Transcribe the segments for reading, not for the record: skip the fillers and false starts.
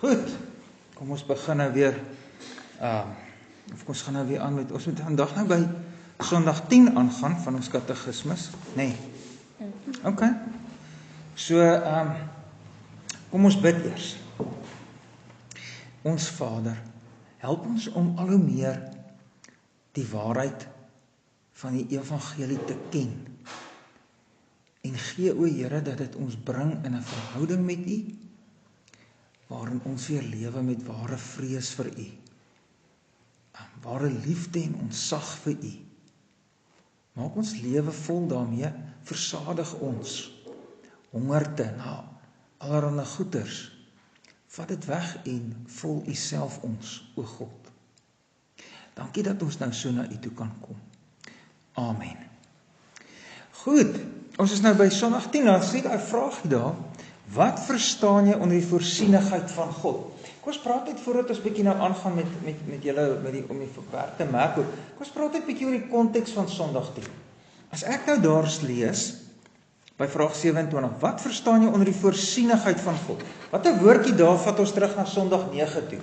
Goed, kom ons begin nou weer, of ons gaan nou weer aan met, ons moet vandag nou by Sondag 10 aangaan van ons katekismus, nee, ok, so, kom ons bid eers. Ons Vader, help ons om al hoe meer die waarheid van die evangelie te ken, en gee o Here dat dit ons bring in 'n verhouding met U, waarin ons weer lewe met ware vrees vir U, ware liefde en ontzag vir U. Maak ons lewe vol daarmee, versadig ons hongerte na allerlei goeders. Vat dit weg en vul U self ons, o God. Dankie dat ons nou so na U toe kan kom. Amen. Goed, ons is nou by Sondag 10, nou sê daai vraagie daar, wat verstaan jy onder die voorsienigheid van God? Kom ons praat net voordat ons bietjie nou aangaan met julle, om die werk te merk ook. Kom ons praat net bietjie oor die konteks van Sondag 10. As ek nou daar lees, by vraag 27, wat verstaan jy onder die voorsienigheid van God? Wat 'n woordjie daar vat ons terug na Sondag 9 toe?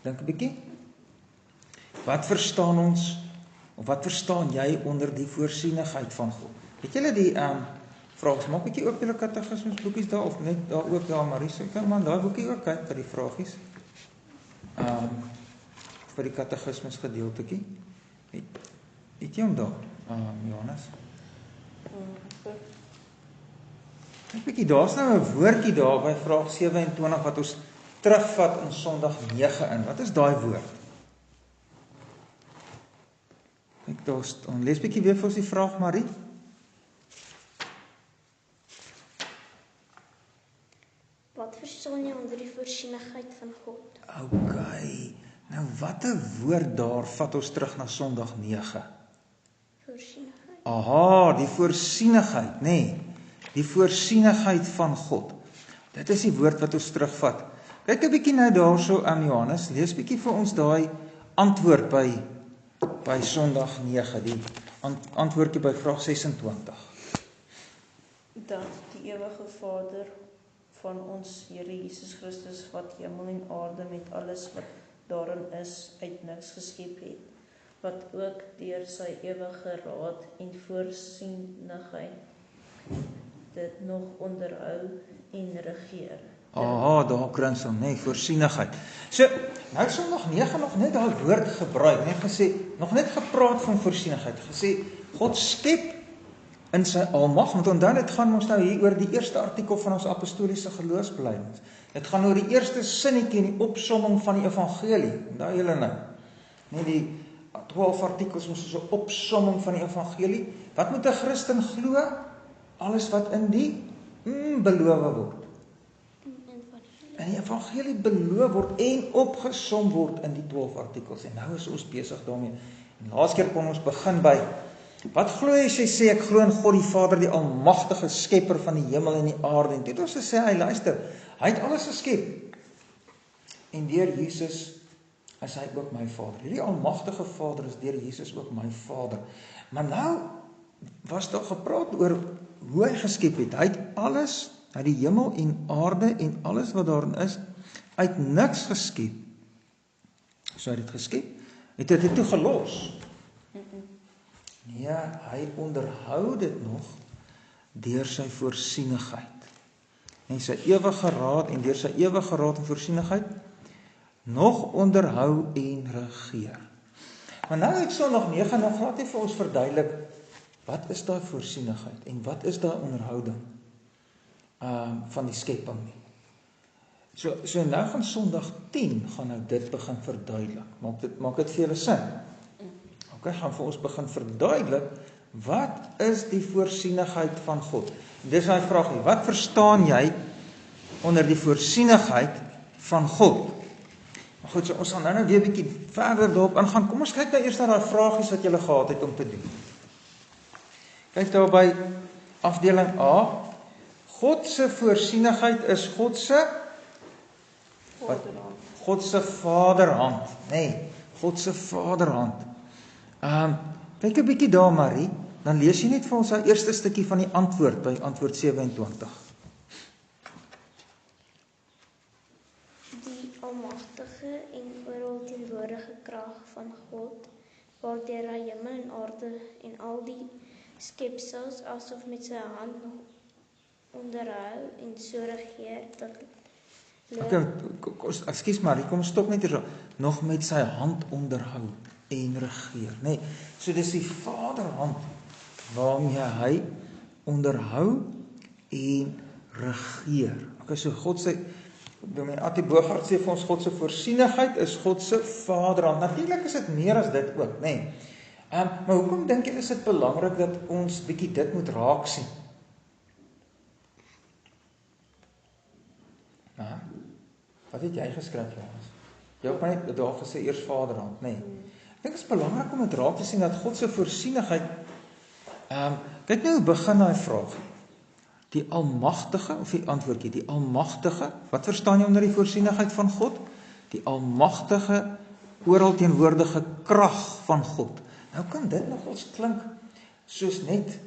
Dink 'n bietjie. Wat verstaan ons, of wat verstaan jy onder die voorsienigheid van God? Het julle die vraag, maak bietjie oop julle katekismusboekies daar, of net daar oop daar, Marie, kyk man, daai boekie ook kyk vir die vragies. Vir die katekismus gedeeltetjie. Het jy hom daar, Johannes? Kyk bietjie, daar's nou 'n woordjie daar by vraag 27 wat ons terugvat in Sondag 9 in. Wat is daai woord? Kyk, dan lees bietjie weer vir ons die vraag, Marie. Wat verstaan jy onder die voorsienigheid van God? Ok, nou wat 'n woord daar vat ons terug na Sondag 9. Voorsienigheid. Aha, die voorsienigheid, nee, die voorsienigheid van God. Dit is die woord wat ons terugvat. Kyk 'n bietjie nou daarso aan Johannes, lees bietjie vir ons daai antwoord by Sondag 9, die antwoordjie by vraag 26. Dat die ewige Vader van ons Here Jesus Christus, wat hemel en aarde met alles wat daarin is, uit niks geskep het, wat ook deur sy ewige raad en voorsienigheid dit nog onderhou en regeer. Aha, daar krins hom, nee, voorsienigheid. So, nou Sondag 9 nog net daai woord gebruik, net gesê, nog net gepraat van voorsienigheid, gesê, God skep in sy almag, want onthou dit gaan ons nou hier oor die eerste artikel van ons apostoliese geloofsbelijdenis. Dit gaan oor die eerste sinnetjie en die opsomming van die evangelie. Onthou julle nou. Nee, die 12 artikels moes so 'n opsomming van die evangelie. Wat moet 'n Christen glo? Alles wat in die beloof word. In die evangelie beloof word en opgesom word in die 12 artikels. En nou is ons besig daarmee. En laas keer kon ons begin by, wat glo jy as jy sê, ek glo in God die Vader, die almagtige skepper van die hemel en die aarde. En dit ons sê, hy luister, hy het alles geskep. En deur Jesus is hy ook my Vader. Hierdie almagtige Vader is deur Jesus ook my Vader. Maar nou was daar gepraat oor hoe hy geskep het. Hy het alles, hy het die hemel en aarde en alles wat daarin is, uit niks geskep. So hy het dit geskep, het dit toe gelos. Nee, hy onderhou dit nog deur sy voorsienigheid. En sy ewige raad en deur sy ewige raad en voorsienigheid nog onderhou en regeer. Maar nou het Sondag 9 nog laat hy vir ons verduidelik, wat is daai voorsienigheid en wat is daai onderhouding van die skepping nie. So nou gaan Sondag 10 gaan nou dit begin verduidelik. Maak dit vir julle sin? Ok, gaan vir ons begin verduidelik, wat is die voorsienigheid van God? Dis daai vraag nie, wat verstaan jy onder die voorsienigheid van God? Maar goed, so ons gaan nou weer 'n bietjie verder daarop ingaan. Kom ons kyk nou eers na daai vragies wat julle gehad het om te doen. Kyk daar by afdeling A. God se voorsienigheid is God se vaderhand, nee, God se vaderhand. Kyk 'n bietjie daar, Marie, dan lees jy net vir ons daai eerste stukkie van die antwoord by antwoord 27. alomteenwoordige krag van God, waardeur hy hemel en aarde en al die skepsels asof met sy hand nog onderhou en so regeer tot Ekskuus maar, kom stop net hier. Nog met sy hand onderhou en regeer, nê. Nee, so dis die Vaderhand waarmee hy onderhou en regeer. Okay, so God se Dominee Attie Bogart sê vir ons God se voorsienigheid is God se Vaderhand. Natuurlik is dit meer as dit ook, nê. Nee. Maar hoekom dink jy is dit belangrik dat ons bietjie dit moet raak sien? Wat het jy geskryf, Johannes? Jy het my net daar gesê eers Vaderhand, nê. Nee. Ek dink dit is belangrik om dit raak te sien dat God se voorsienigheid kyk nou hoe begin daai vraag. Die almagtige, of die antwoordjie, die almagtige, wat verstaan jy onder die voorsienigheid van God? Die almagtige, oral teenwoordige krag van God. Nou kan dit nogals klink soos net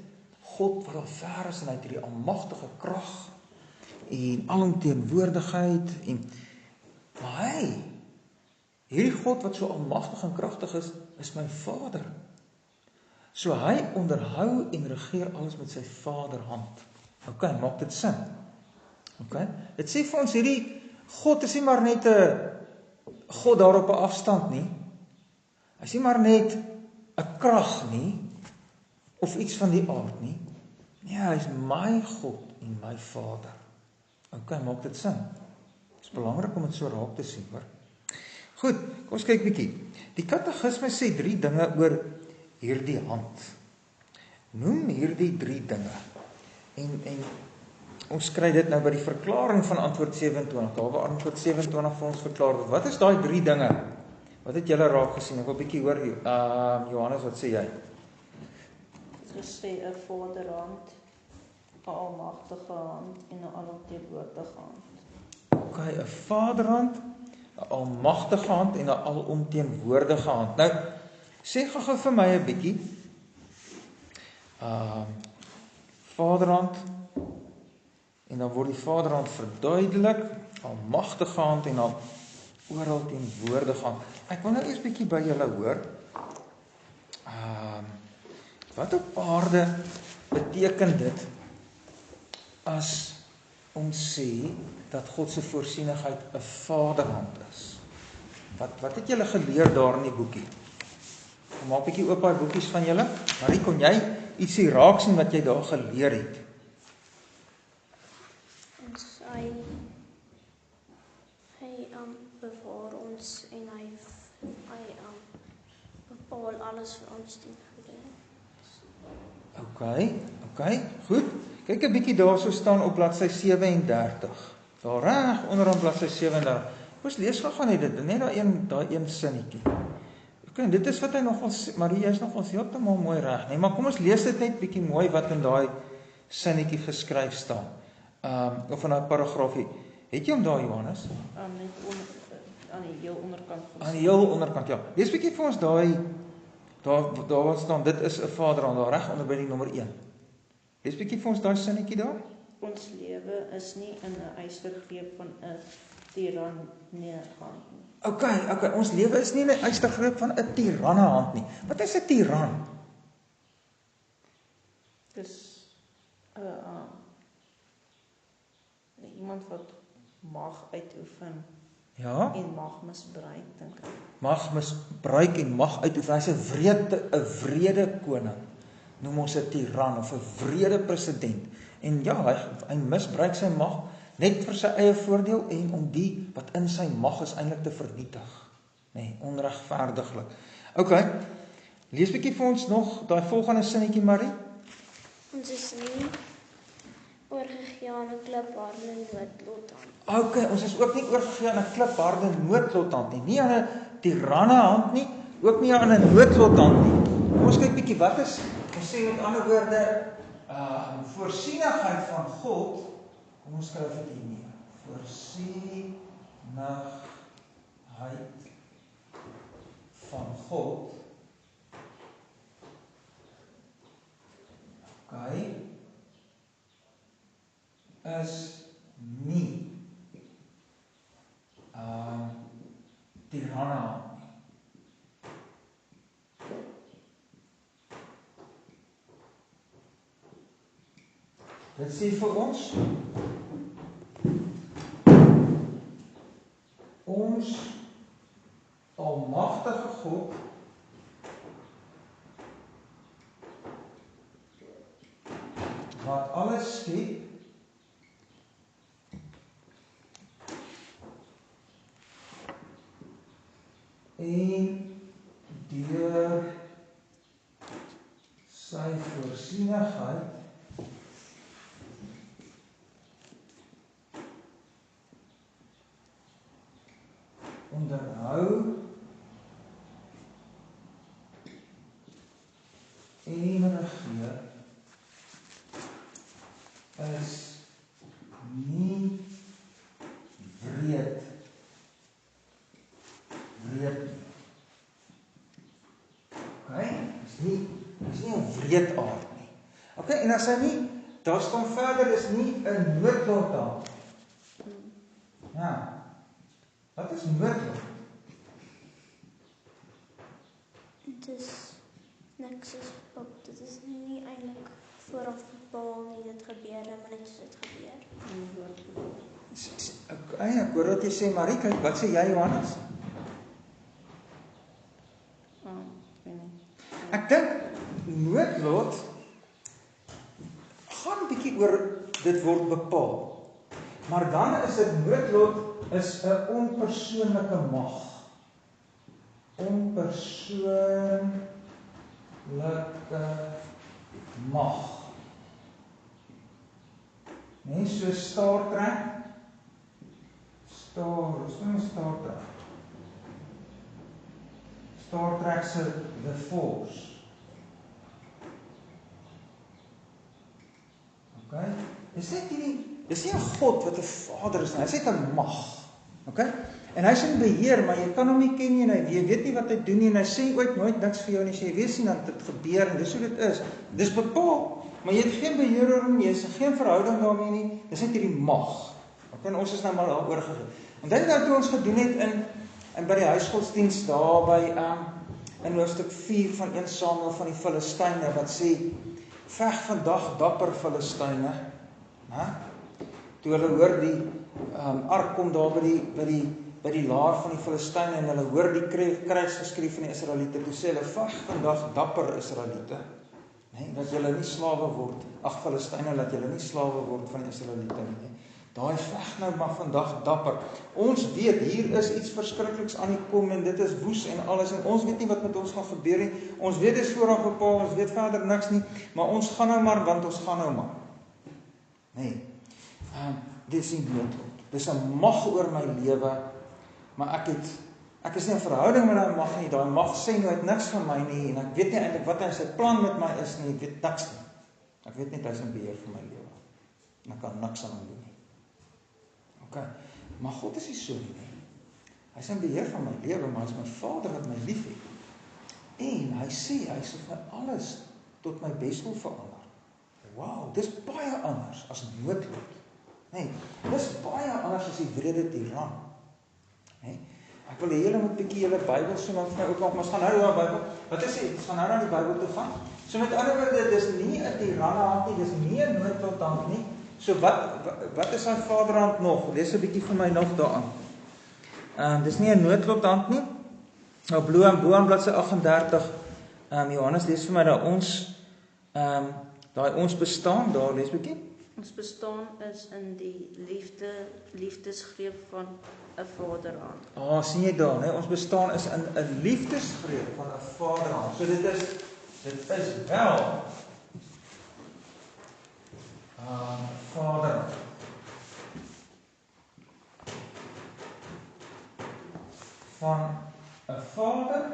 God wat al ver is en hy het hierdie almagtige krag en alomteenwoordigheid en maar hierdie God wat so almagtig en kragtig is my Vader. So hy onderhou en regeer alles met sy Vaderhand. Okay, maak dit sin? Okay? Dit sê vir ons hierdie God is nie maar net 'n God daar op 'n afstand nie. Hy is nie maar net 'n krag nie of iets van die aard nie. Nee, hy is my God en my Vader. Okay, maak dit sin? Dit is belangrik om dit so raak te sien, hoor. Goed, kom ons kyk bietjie. Die Katekisme sê 3 dinge oor hierdie hand. Noem hierdie 3 dinge. En ons kry dit nou by die verklaring van antwoord 27. Daar waar antwoord 27 vir ons verklaar word. Wat is daai 3 dinge? Wat het julle raak gesien? Ek wil bietjie hoor, Johannes, wat sê jy? Dit is gesê 'n Vaderhand, 'n almagtige hand en 'n alomteenwoordige hand. Okay, 'n Vaderhand, 'n almagtige hand en 'n alomteenwoordige hand. Nou, sê gou vir my 'n bietjie. Vaderhand en dan word die Vaderhand verduidelik, almagtige hand en dan oral teenwoordige hand. Ek wil nou eers bietjie by julle hoor. Wat op aarde beteken dit as ons sê dat God se voorsienigheid 'n Vaderhand is? Wat het julle geleer daar in die boekie? Kom maak 'n bietjie oop daai boekies van julle. Marie, kon jy ietsie raak sien wat jy daar geleer het? Ons hy bewaar ons en hy bepaal alles vir ons ten goeie. Okay, goed. Kyk 'n bietjie daarso staan op bladsy 37. Daar reg onderaan bladsy 37. Ons lees gou net dit, net daai een sinnetjie. Okay, dit is wat hy nogal Marie is nogal heeltemal mooi reg, nee, maar kom ons lees dit net bietjie mooi wat in daai sinnetjie geskryf staan. Of in daai paragraafie. Het jy hom daar, Johannes? Aan die heel onderkant. Aan die heel onderkant, ja. Lees bietjie vir ons daar wat staan, dit is 'n Vaderhand, daar reg onder by die nommer 1. Lees bietjie vir ons daai sinnetjie daar. Ons lewe is nie in 'n eystergreep van 'n tiran hand nie. Okay, ons lewe is nie in 'n eystergreep van 'n tiranne hand nie. Wat is 'n tiran? Dis iemand wat mag uitoefen. Ja? En mag misbruik, dink ek. Mag misbruik en mag uitoefen. Hy's 'n wrede koning. Noem ons 'n tiran of 'n wrede president. En ja, hy misbruik sy mag net vir sy eie voordeel en om die wat in sy mag is eintlik te vernietig. Nee, onregverdiglik. Okay. Lees bietjie vir ons nog daai volgende sinnetjie, Marie. Ons is nie oorgegee aan 'n klipharde noodlot hand. Okay, ons is ook nie oorgegee aan 'n klipharde noodlot hand nie. Nie aan 'n tiranne hand nie, ook nie aan 'n noodlot hand nie. Kom ons kyk bietjie wat is, ons sê met ander woorde, voorsienigheid van God. Kom ons skryf dit hier neer. Voorsienigheid van God. Okay. Is nie tiranne hand nie. Dit sê vir ons almagtige God wat alles skep en deur sy voorsienigheid onderhou en regeer is nie wreed nie. Okay, is nie 'n wreed aard nie. Okay, en as hy nie, daar staan verder, is nie 'n noodlot daar. Ja. Wat is noodlot? Dit is niks is op, dit is nie eintlik vooraf bepaal nie, dit gebeur, maar net so dit gebeur. Okay, ek hoor wat jy sê, Marie, kyk, wat sê jy, Johannes? Ek dink noodlot gaan 'n bietjie oor dit word bepaal. Maar dan is dit noodlot is 'n onpersoonlike mag. Onpersoonlike mag. Nee, so Star Trek. Star Trek se The Force. Okay? Dis nie 'n God wat 'n Vader is nie. Hy's net 'n mag. Okay? En hy's in beheer, maar jy kan hom nie ken nie en jy weet nie wat hy doen nie en hy sê ooit nooit niks vir jou nie. Jy weet sien dat dit gebeur en dis hoe dit is. Dis bepaal, maar jy het geen beheer oor hom nie. Jy het geen verhouding daarmee nie. Dis net hierdie mag. Okay, en ons is nou maar daaroor gegaan. En dit wat ons gedoen het in by die huisgodsdiens daar by in hoofstuk 4 van 1 Samuel van die Filistyne wat sê veg vandag dapper Filistyne. Toe hulle hoor die ark kom daar by die laar van die Filistyne en hulle hoor die krygsgeskrief van die Israeliete, toe sê hulle veg vandag dapper Israeliete. Nee, dat julle nie slawe word. Ag Filistyne, dat julle nie slawe word van die Israeliete nie. Daai veg nou maar vandag dapper. Ons weet hier is iets verskrikliks aan die kom en dit is woes en alles en ons weet nie wat met ons gaan gebeur nie. Ons weet dis vooraf bepaal, ons weet verder niks nie, maar ons gaan nou maar want ons gaan nou maar. Nee. Dit is nie noodlot. Dis 'n mag oor my lewe, maar ek is nie in verhouding met daai mag nie. Daai mag sê nooit niks van my nie en ek weet nie eintlik wat hy sy plan met my is nie. Ek weet niks nie. Ek weet net hy is in beheer van my lewe. En ek kan niks aan hom doen nie. Okay. Maar God is nie so nie. Hy is in beheer van my lewe, maar hy is my Vader wat my liefhet. En hy sê hy sal vir alles tot my bes wil verander. Wow, dis baie anders as noodlot. Nee, dis baie anders as die wrede tiran. Nee. Ek wil hê julle moet 'n bietjie julle Bybel so lank vir my oopmaak, maar ons gaan nou na die Bybel. Wat is dit? Ons gaan nou na die Bybel toe gaan. So met ander woorde, dis nie 'n tiranhand nie, dis nie 'n noodlothand nie. So wat is sy vaderhand nog? Lees 'n bietjie vir my nog daaraan. Dis nie 'n noodlothand nie. Nou bo aan bladsy 38. Johannes lees vir my dat ons daai ons bestaan, daar lees 'n bietjie. Ons bestaan is in die liefdesgreep van 'n vaderhand. Sien jy daar, né? Ons bestaan is in 'n liefdesgreep van 'n vaderhand. So dit is wel Vader. Van 'n Vader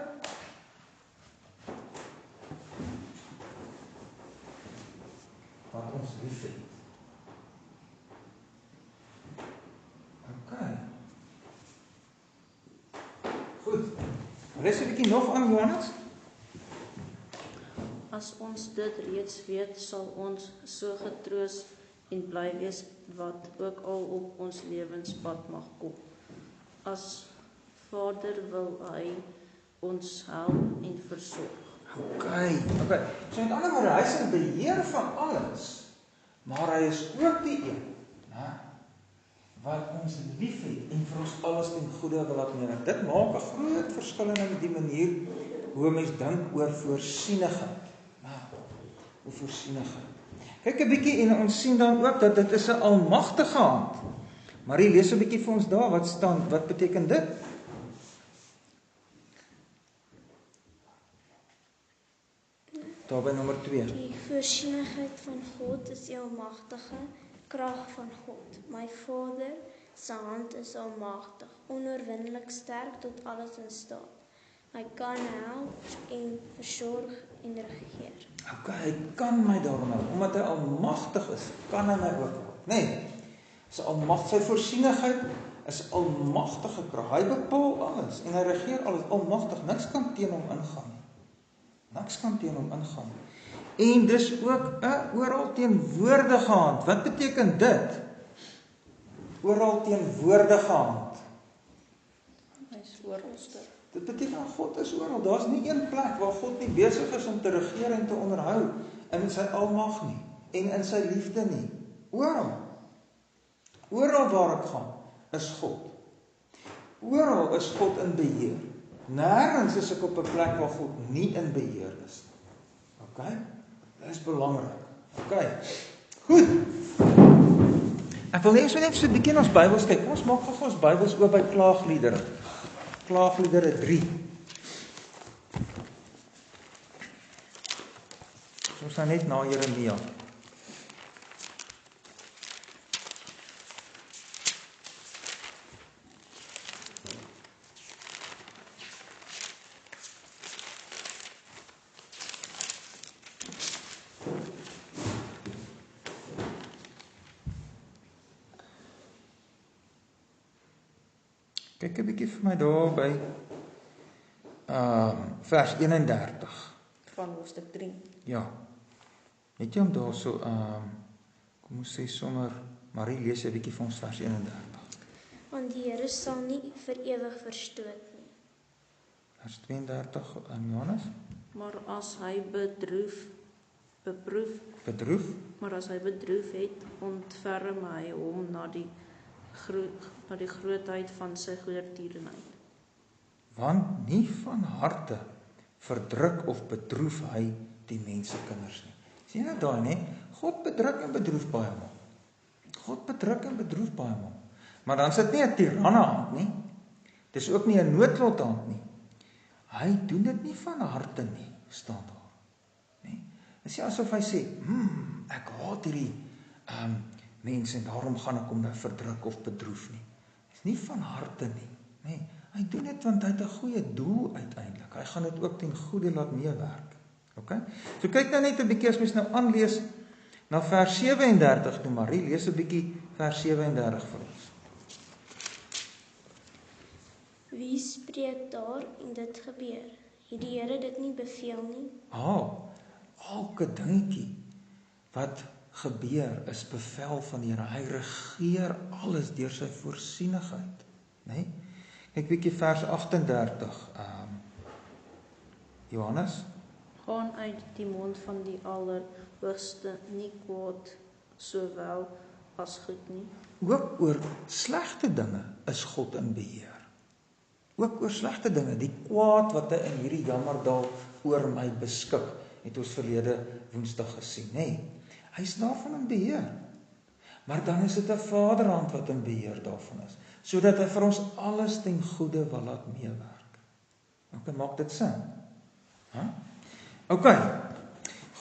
wat ons liefhet. Okay. Goed. Lees 'n bietjie nog aan Johannes. As ons dit reeds weet, sal ons so getroos en bly wees wat ook al op ons lewenspad mag kom. As Vader wil hy ons help en versorg. Okay. So met ander woorde, hy is in beheer van alles. maar hy is ook die een, wat ons lief het en vir ons alles ten goeie wil laat meewerk. Dit maak 'n groot verskil in die manier hoe mens dink oor voorsienigheid. Oor voorsienigheid. Kyk 'n bietjie en ons sien dan ook dat dit is 'n almagtige hand. Marie, lees 'n bietjie vir ons daar, wat beteken dit? Daar by nommer 2. Die voorsienigheid van God is die almagtige krag van God. My Vader se hand is almagtig, onoorwinnelik sterk tot alles in staat. Hy kan help en versorg en regeer. Okay, hy kan my daarom help, omdat hy almagtig is, kan hy my ook help. Nee, sy voorsienigheid is almagtige krag. Hy bepaal alles en hy regeer alles, almagtig. Niks kan teen hom ingaan. Niks kan teen hom ingaan. En dis ook 'n oral teenwoordige hand. Wat beteken dit? Oral teenwoordige hand. Hy is oralste. Dit beteken God is oral. Daar's nie een plek waar God nie besig is om te regeer en te onderhou in sy almag nie en in sy liefde nie. Oral. Oral waar ek gaan, is God. Oral is God in beheer. Nêrens is ek op 'n plek waar God nie in beheer is nie. Okay? Dit is belangrik. Okay. Goed. Ek wil net so 'n bietjie na ons Bybels kyk. Kom ons maak gou ons Bybels oop by Klaagliedere. Klaagliedere 3. Ons gaan net na Jeremia. Kyk 'n bietjie vir my daar by vers 31. Van hoofstuk 3. Ja. Net jy om daar so kom ons sê sommer Marie lees 'n bietjie vir ons vers 31. Want die Here sal nie vir ewig verstoot nie. Vers 32 aan Johannes. Maar as hy bedroef het, ontferm hy hom na die grootheid van sy goedertierenheid. Want nie van harte verdruk of bedroef hy die mensekinders nie. Sien jy daai nie? God bedruk en bedroef baie maal. God bedruk en bedroef baie maal. Maar dan is dit nie 'n tiranne hand nie. Dis ook nie 'n noodlothand nie. Hy doen dit nie van harte nie, staan daar. Nee. Dit is asof hy sê, ek haat hierdie mense en daarom gaan ek hom nou verdruk of bedroef nie. Dis nie van harte nie. Nee, hy doen dit want hy het 'n goeie doel uiteindelik. Hy gaan dit ook ten goeie laat meewerk. Okay? So kyk nou net 'n bietjie as mens nou aanlees na vers 37 toe Marie, lees 'n bietjie vers 37 vir ons. Wie spreek daar en dit gebeur? Het die Here dit nie beveel nie? Elke dingetjie wat gebeur is bevel van die Here. Hy regeer alles deur sy voorsienigheid, né? Kyk bietjie vers 38. Johannes, Gaan uit die mond van die Allerhoogste nie kwaad sowel as goed nie. ook oor slegte dinge is God in beheer. Ook oor slegte dinge, die kwaad wat hy in hierdie jammerdaal oor my beskik, het ons verlede Woensdag gesien, né? Hy is daarvan in beheer. Maar dan is dit 'n Vaderhand wat in beheer daarvan is, sodat hy vir ons alles ten goeie wil laat meewerk. Okay, maak dit sin? Okay.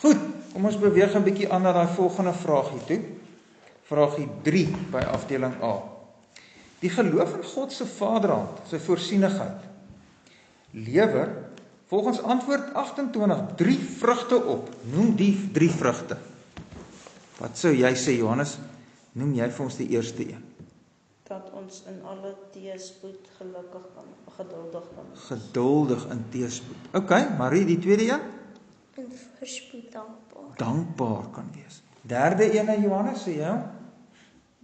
Goed, kom ons beweeg 'n bietjie aan na daai volgende vraagie toe. Vraagie 3 by afdeling A. Die geloof in God se Vaderhand, sy voorsienigheid, lewer volgens antwoord 28 3 vrugte op. Noem die 3 vrugte. Wat sou jy sê, Johannes? Noem jy vir ons die eerste een? Dat ons in alle teëspoed geduldig kan wees. Geduldig in teëspoed. Okay, Marie, die tweede een? In verspoed dankbaar. Dankbaar kan wees. Derde een, Johannes, sê jy?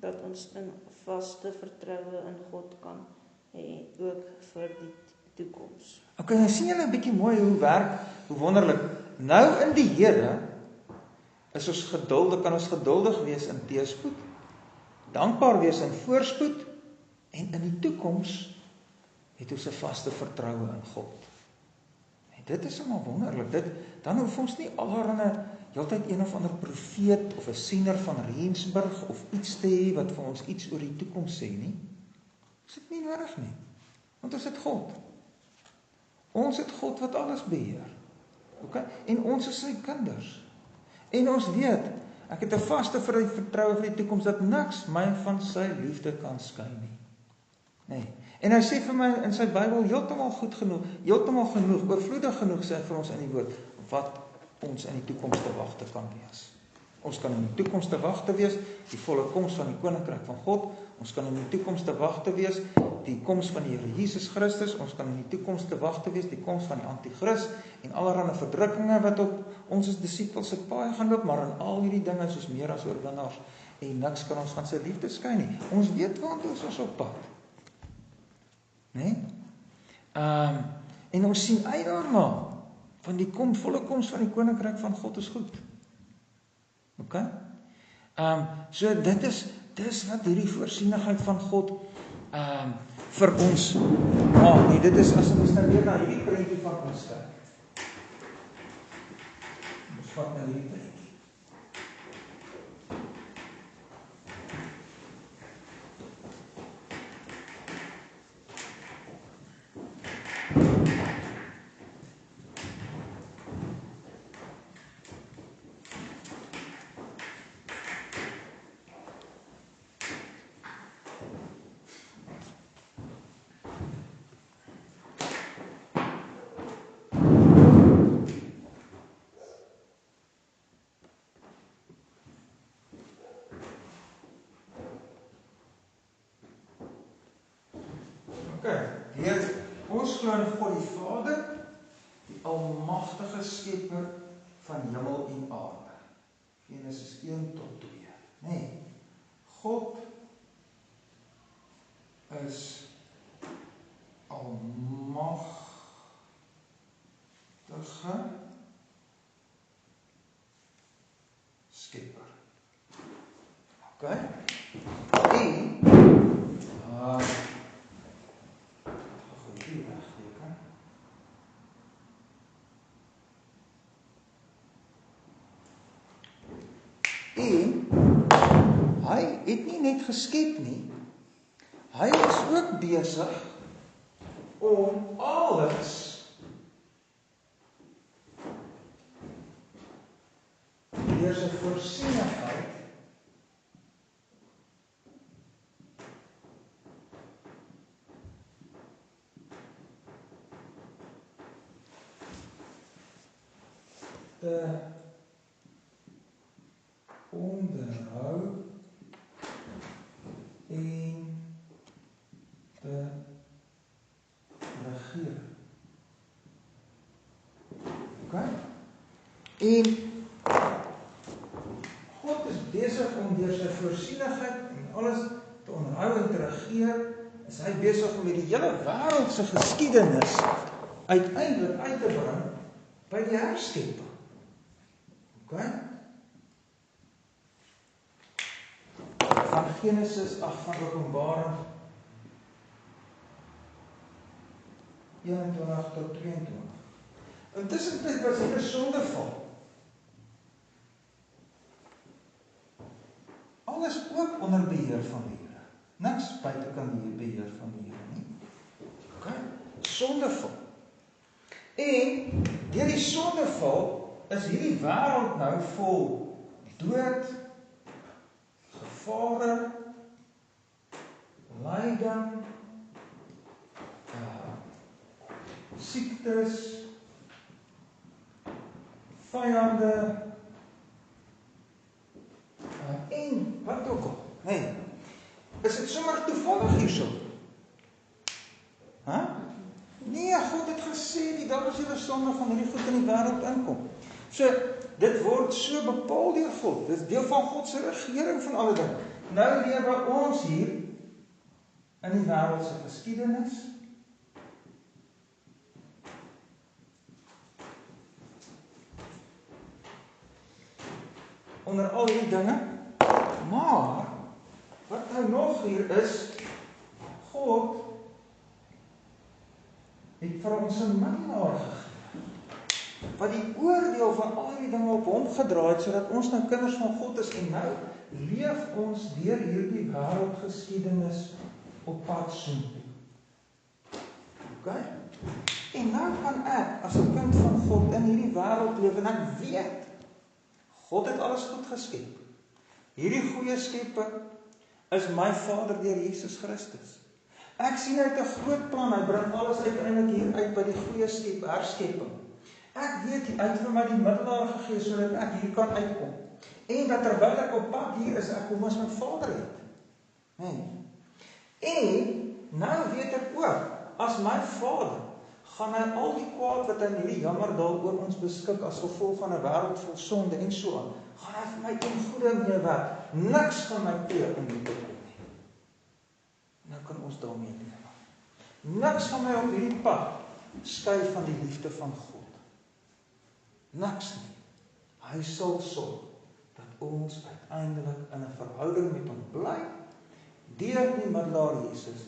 Dat ons in vaste vertroue in God kan hê, ook vir die toekoms. Okay, nou sien julle 'n bietjie mooi hoe werk, hoe wonderlik. Nou in die Here is ons geduldig, kan ons geduldig wees in teëspoed, dankbaar wees in voorspoed, en in die toekoms het ons 'n vaste vertroue in God. En dit is sommer wonderlik, dan hoef ons nie allerhande heeltyd een of ander profeet, of 'n siener van Rensburg, of iets te hê, wat vir ons iets oor die toekoms sê nie. Ons het nie nodig nie, want ons het God. Ons het God wat alles beheer. Okay? En ons is sy kinders. En ons weet, ek het 'n vaste vertroue vir die toekoms, dat niks my van sy liefde kan skei nie. Nee. En hy sê vir my in sy Bybel heeltemal goed genoeg, oorvloedig genoeg sê vir ons in die woord, wat ons in die toekoms te wagte kan wees. Ons kan in die toekoms te wagte wees, die volle koms van die koninkryk van God. Ons kan in die toekoms te wagte wees, die koms van die Here Jesus Christus. Ons kan in die toekoms te wagte wees, die koms van die anti-kris en allerlei verdrukkinge wat op ons as disippels se paai gaan loop, maar in al hierdie dinge is ons meer as oorwinnaars en niks kan ons van sy liefde skei nie. Ons weet waantoe ons op pad. Nee? En ons sien uit daarna, van die volle koms van die koninkryk van God is goed. Okay? So dis wat hierdie voorsienigheid van God vir ons maak. Nee, dit is as ons nou weer na hierdie prentjie van ons kyk. Ons vat na hierdie prentjie. Ons glo in God die Vader, die almagtige skepper van hemel en aarde. Genesis 1-2. Nee, God is almagtige skepper. Okay? En hy het nie net geskep nie, hy is ook besig om alles deur sy voorsienigheid te onderhou en te regeer. Okay? En God is besig om deur sy voorsienigheid en alles te onderhou en te regeer, is hy besig om die hele wêreld se geskiedenis uiteindelik uit te bring by die herskepping. Okay? Van Genesis van Openbaring 21-22. Intussen was hier 'n sondeval. Alles ook onder beheer van die Here. Niks buite kan die beheer van die Here nie. Okay? Sondeval. En deur die sondeval is hierdie wêreld nou vol dood, gevare, lyding, siektes, vyande, en wat ook al. Nee, is dit sommer toevallig hierso? Nee, God het gesê die dag as julle sonde van hierdie goed in die wêreld inkom. So, dit word so bepaal deur God. Dit is deel van God se regering van alle dinge. Nou lewe ons hier in die wêreld se geskiedenis. onder al hierdie dinge. Maar wat nou nog hier is, God het vir ons 'n middelaar gegee, wat die oordeel van al die dinge op hom gedraai het, sodat ons nou kinders van God is, en nou leef ons deur hierdie wêreldgeskiedenis op pad soontoe. Okay? En nou kan ek, as 'n kind van God, in hierdie wêreld leef, en ek weet, God het alles goed geskep. Hierdie goeie skepping is my Vader deur Jesus Christus. Ek sien uit 'n groot plan, hy bring alles uiteindelik hier uit by die goeie herskepping. Ek weet, hy het vir my die middelaar gegee, sodat ek hier kan uitkom. En dat terwyl ek op pad hier is, ek kom as my Vader het. Nee. En, nou weet ek ook, as my Vader, gaan hy al die kwaad wat hy in hierdie jammerdal oor ons beskik, as gevolg van 'n wêreld vol sonde en so aan, gaan hy vir my ten goeie meewerk. Niks gaan my teer om dit te kom nie. Nou kan ons daarmee leef. Niks gaan my op hierdie pad skei van die liefde van God. Niks nie. Hy sal sorg dat ons uiteindelik in 'n verhouding met hom bly, deur die middelaar Jesus,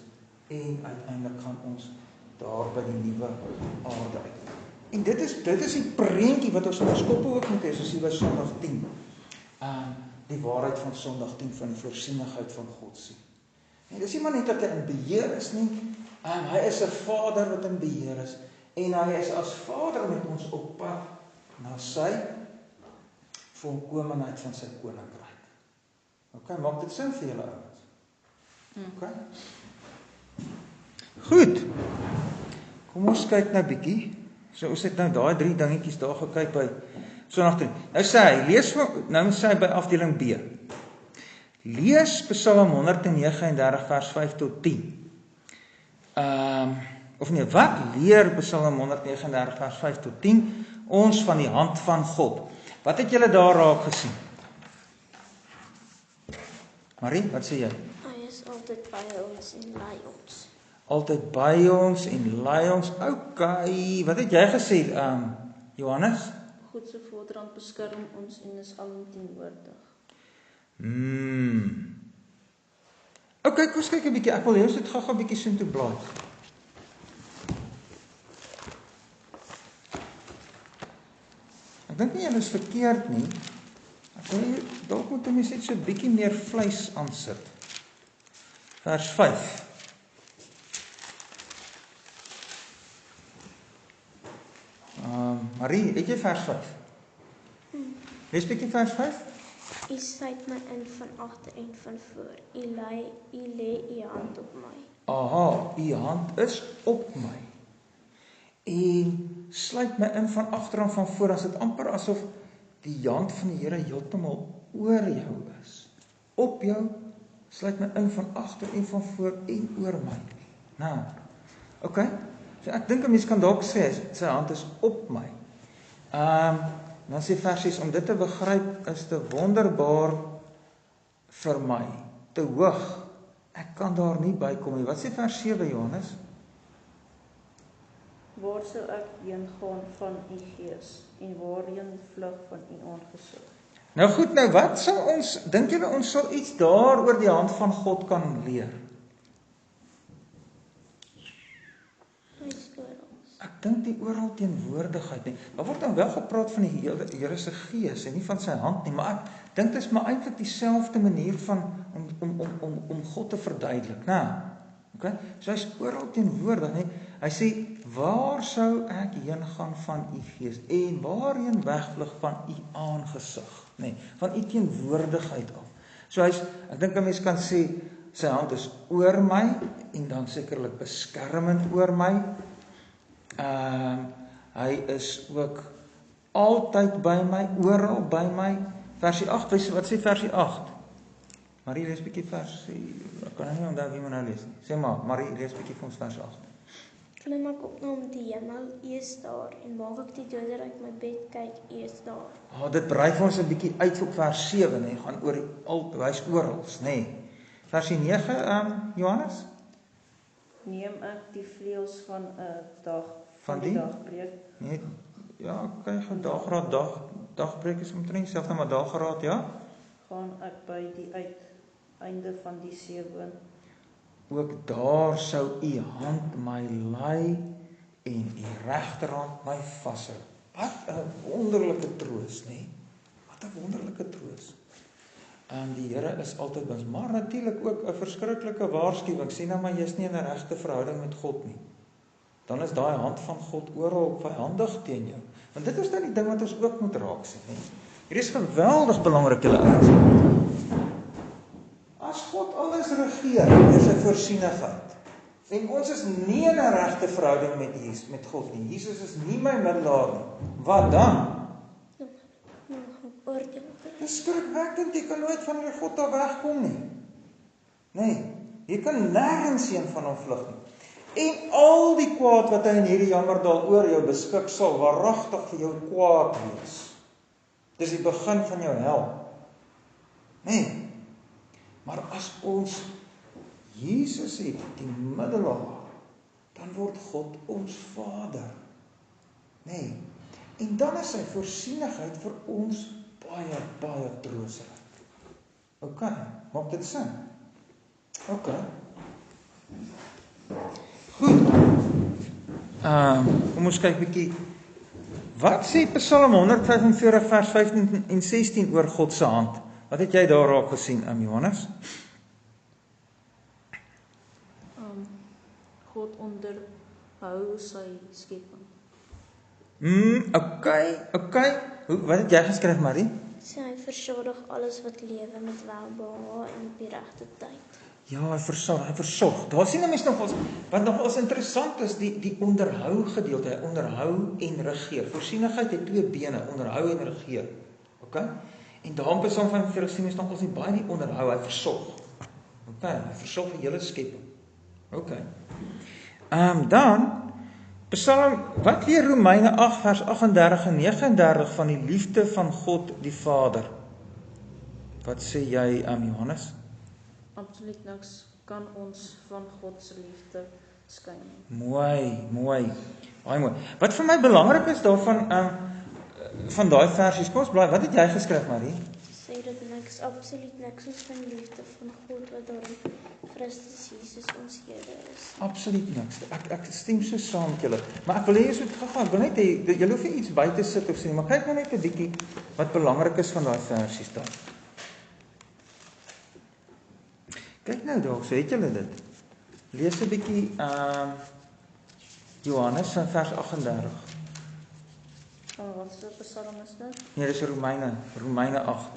en uiteindelik gaan ons daar by die nuwe aarde uit. En dit is die prentjie wat ons in ons koppe ook moet hê, soos hier by Sondag 10. Die waarheid van Sondag 10 van die voorsienigheid van God sien. En dis nie maar net dat hy in beheer is nie, hy is 'n Vader wat in beheer is, en hy is as Vader met ons op pad na sy volkomenheid van sy koninkryk. Okay, maak dit sin vir julle ouens? Okay. Goed. Kom ons kyk nou bietjie. So ons het nou daai 3 dingetjies daar gekyk by Sondag 10. Nou sê hy by afdeling B. Lees Psalm 139 vers 5 tot 10. Wat leer Psalm 139 vers 5 tot 10 ons van die hand van God? Wat het julle daar raak gesien? Marie, wat sê jy? Hy is altyd by ons en lei ons. Altyd by ons en lei ons. Okay, wat het jy gesê, Johannes? God se voordrand beskerm ons en is alomteenwoordig. Okay, kom ons kyk 'n bietjie. Ek wil hê ons moet gou 'n bietjie soontoe blaai. Ek dink nie jy is verkeerd nie. Ek wil dalk moet jy net so 'n bietjie meer vleis aansit. Vers 5. Marie, het jy vers 5? Lees bietjie vers 5. U sluit my in van agter en van voor. U lê u hand op my. Aha, u hand is op my. En sluit my in van agter en van voor. As dit amper asof die hand van die Here heeltemal oor jou is. Op jou, sluit my in van agter en van voor en oor my. Nou, okay. So ek dink 'n mens kan dalk sê sy hand is op my. Dan sê vers 6, om dit te begryp is te wonderbaar vir my, te hoog. Ek kan daar nie bykom nie. Wat sê vers 7, Johannes? Waar sal ek heen gaan van u gees en waarheen vlug van u aangesig? Nou goed, nou wat sal ons, dink julle ons sal iets daar oor die hand van God kan leer? Ek dink die oral teenwoordigheid nie. Daar word dan wel gepraat van die Here se gees en nie van sy hand nie, maar ek dink dit is maar eintlik dieselfde manier van om God te verduidelik, né? Okay? So hy's oral teenwoordig, né? Hy sê, waar sou ek heen gaan van u gees en waarheen wegvlug van u aangesig, né? Van u teenwoordigheid af. So ek dink 'n mens kan sê sy hand is oor my en dan sekerlik beskermend oor my. Hy is ook altyd by my, oral by my. Versie 8, wat sê versie 8? Marie, lees bietjie versie, ek kan nie onthou wie moet nou lees nie. Sê maar, Marie, lees bietjie vir ons vers 8. Klim ek op na om die hemel, u is daar, en maak ek die dode uit my bed kyk, u is daar. Dit brei vir ons 'n bietjie uit op vers 7, nee, gaan oor hy's oral, nee. Versie 9, Johannes? Neem ek die vleuels van 'n dag van die dagbreek? Nee, ja, kyk, daggraad dag dagbreek is omtrent selfs nou maar daar geraad, ja? Gaan ek by die einde van die 7. Ook daar sou u hand my lei en u regterhand my vashou. Wat 'n wonderlike troos, nê? Wat 'n wonderlike troos. Die Here is altyd by ons, maar natuurlik ook 'n verskriklike waarskuwing. Sien nou maar jy's nie in 'n regte verhouding met God nie. Dan is daai hand van God oral vyandig teen jou. Want dit is nou die ding wat ons ook moet raak sien, nê? Hier is geweldig belangrik julle ouens. As God alles regeer deur sy voorsienigheid, en ons is nie in 'n regte verhouding met God nie. Jesus is nie my middelaar nie. Wat dan? Oordeel. Dis skrikwekkend, jy kan nooit van hierdie God af wegkom nie. Nee, jy kan nêrens heen van hom vlug nie. En al die kwaad wat hy in hierdie jammerdal oor jou beskik sal waaragtig vir jou kwaad wees. Dis die begin van jou hel. Nee. Maar as ons Jesus het, die middelaar, dan word God ons Vader. Nee. En dan is sy voorsienigheid vir ons baie, baie troostrik. OK, maak dit sin? OK. Goed. Kom ons kyk bietjie. Wat sê Psalm 145 vers 15 en 16 oor God se hand? Wat het jy daar raak gesien, Johannes? God onderhou sy skepping. OK. Wat het jy geskryf, Marie? Sy versorg alles wat lewe met welbehae en op die regte tyd. Ja, hy versorg. Daar sien 'n mens nog wat nog interessant is, die onderhou gedeelte, hy onderhou en regeer. Voorsienigheid het twee bene, onderhou en regeer. OK? En daarom in Psalm 45 sien ons nog nie baie die onderhou, hy versorg. OK, hy versorg die hele skepping. OK. Dan Psalm, wat leer Romeine 8 vers 38 en 39 van die liefde van God die Vader? Wat sê jy, Johannes? Absoluut niks kan ons van God se liefde skei nie. Mooi. Baie mooi. Wat vir my belangrik is daarvan van daai versies, kom ons blaai, wat het jy geskryf, Marie? Sê dat niks, absoluut niks ons van die liefde van God wat daar in Christus Jesus ons Here is. Absoluut niks. Ek stem so saam met julle. Maar ek wil hê jy moet gaan. Ek wil net hê julle hoef nie iets buite sit of sê nie, maar kyk maar net 'n bietjie wat belangrik is van daai versies daar. Kyk nou daar, so het julle dit. Lees 'n bietjie Johannes van vers 38. Wat se Psalm is dit? Nee, dis Romeine 8.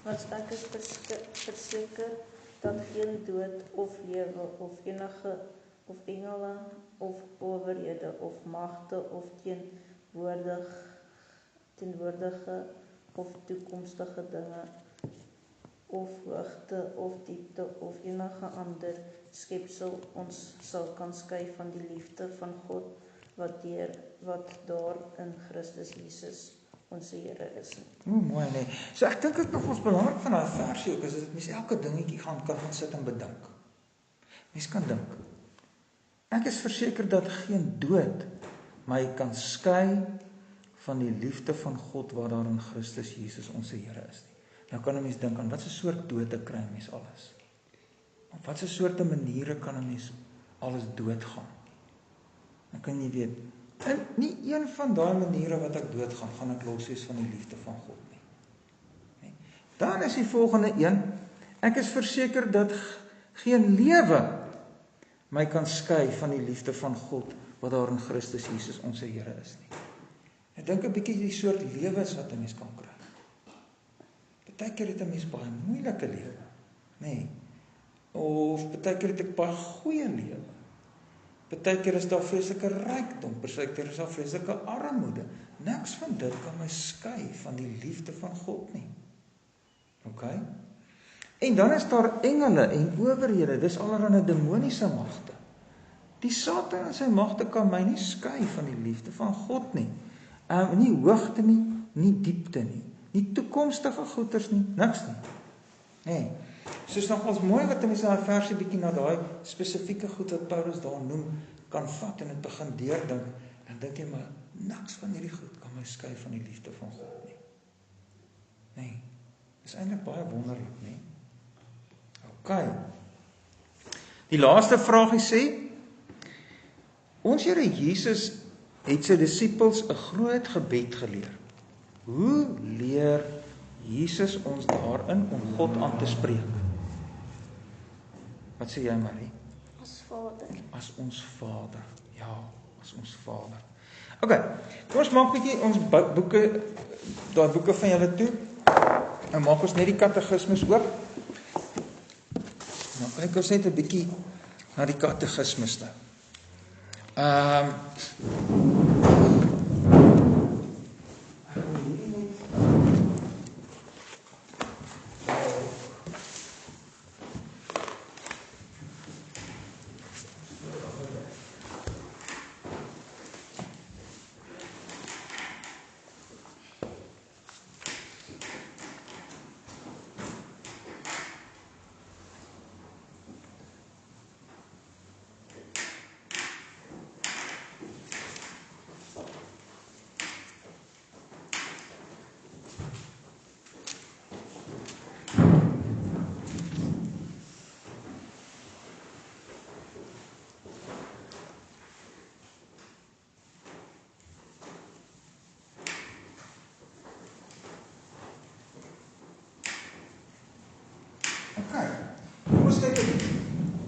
Want ek is verseker dat geen dood of lewe of enige of engele of owerhede of magte of teenwoordige of toekomstige dinge of hoogte of diepte of enige ander skepsel ons sal kan skei van die liefde van God wat daar in Christus Jesus ons Here is. Mooi nee. So ek dink dit nog ons belangrik van daai versie ook is dat mens elke dingetjie kan sit en bedink. Mens kan dink. Ek is verseker dat geen dood my kan skei van die liefde van God wat daar in Christus Jesus ons Here is nie. Nou kan 'n mens dink aan wat 'n soort dood kry mens alles. Op wat 'n soorte maniere kan 'n mens alles doodgaan. Dan kan jy weet, en nie een van daai maniere wat ek doodgaan, gaan ek los wees van die liefde van God nie. Dan is die volgende een, ek is verseker dat geen lewe my kan skei van die liefde van God wat daar in Christus Jesus ons Here is nie. Ek dink 'n bietjie die soort lewens wat 'n mens kan kry. Partykeer het 'n mens baie moeilike lewe, nê? Of partykeer het ek baie goeie lewe. Partykeer is daar vreeslike rykdom, partykeer is daar vreeslike armoede. Niks van dit kan my skei van die liefde van God nie. OK? En dan is daar engele en owerhede, dis allerlei demoniese magte. Die Satan en sy magte kan my nie skei van die liefde van God nie. Nie hoogte nie, nie diepte nie. Nie toekomstige goeders nie, niks nie. Nee. Soos nogals mooi wat mense daai versie bietjie na daai spesifieke goed wat Paulus daar noem, kan vat en dit begin deurdink, dan dink jy maar, niks van hierdie goed kan my skei van die liefde van God nie. Nee, dis eintlik baie wonderlik, nee. OK. Die laaste vraagie sê, ons Here Jesus het sy disippels 'n groot gebed geleer. Hoe leer Jesus ons daarin om God aan te spreek? Wat sê jy, Marie? As Vader. As ons Vader. Ja, as ons Vader. OK, kom ons maak bietjie ons boeke, daai boeke van julle toe. En maak ons net die katekismes oop. Nou kyk ons net 'n bietjie na die katekismes toe.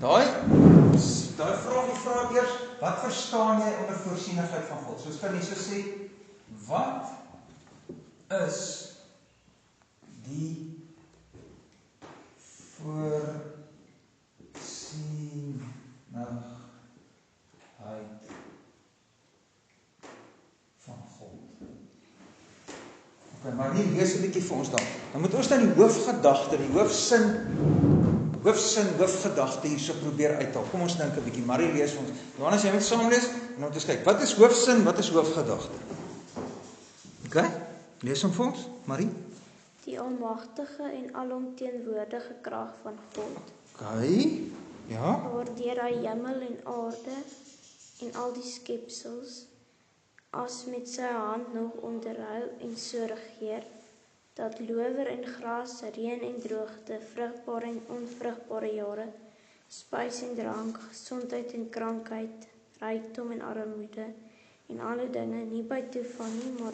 Daai vraag eers, wat verstaan jy onder voorsienigheid van God? Soos kan jy so sê, wat is die voorsienigheid van God? Okay, maar hier lees 'n bietjie vir ons dan. Dan moet ons dan die hoofgedagte, die hoofgedagte hierso probeer uithaal. Kom ons dink 'n bietjie. Marie lees ons. Johannes, jy moet saam lees en dan moet ons kyk. Wat is hoofsin? Wat is hoofgedagte? OK? Lees hom vir ons, Marie. Die almagtige en alomteenwoordige krag van God. OK. Ja. Waardeur hy hemel en aarde en al die skepsels as met sy hand nog onderhou en so regeer, dat lower en gras, reën en droogte, vrugbare en onvrugbare jare, spys en drank, gesondheid en krankheid, rykdom en armoede, en alle dinge nie by toeval nie, maar